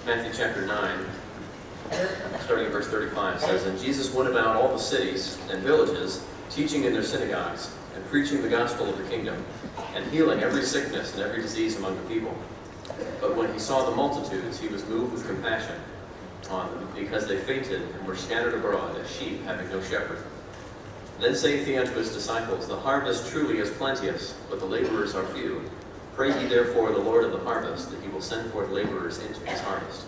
Matthew chapter 9, starting in verse 35, says, "And Jesus went about all the cities and villages, teaching in their synagogues, and preaching the gospel of the kingdom, and healing every sickness and every disease among the people. But when he saw the multitudes, he was moved with compassion on them, because they fainted and were scattered abroad as sheep having no shepherd. Then saith he unto his disciples, The harvest truly is plenteous, but the laborers are few. Pray ye therefore the Lord of the harvest, that he will send forth laborers into his harvest."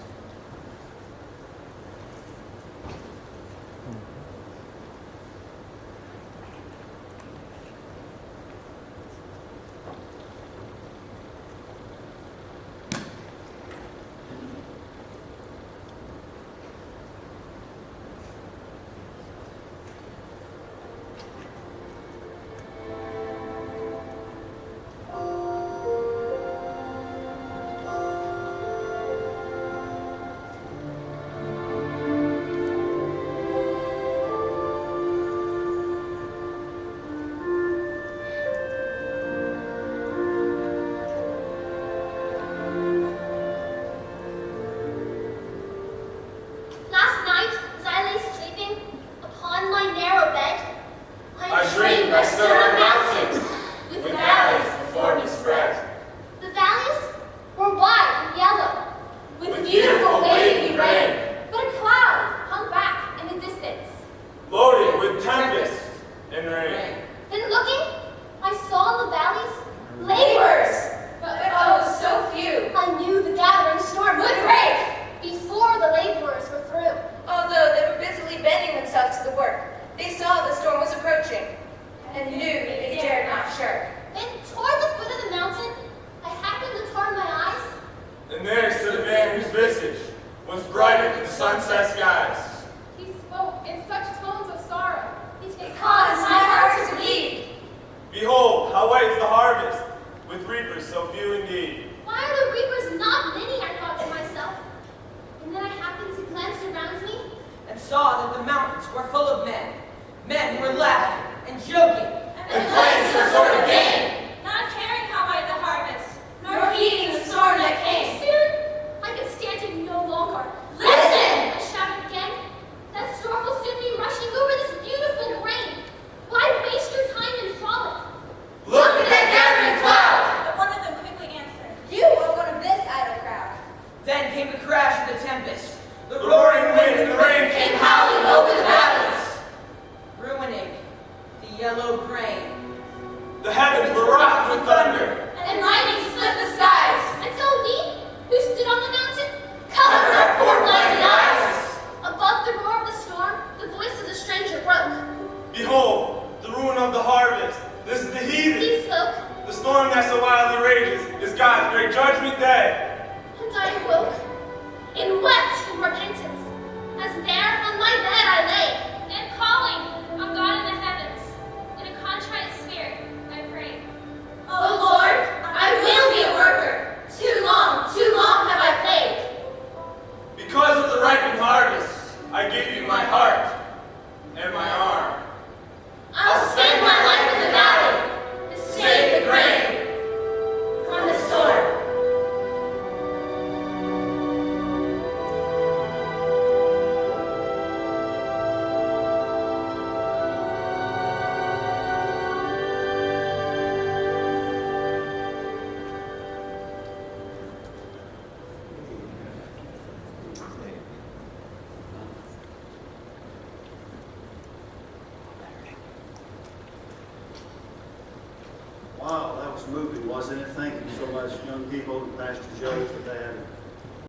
Wow, that was moving, wasn't it? Thank you so much, young people, and Pastor Joe, for that.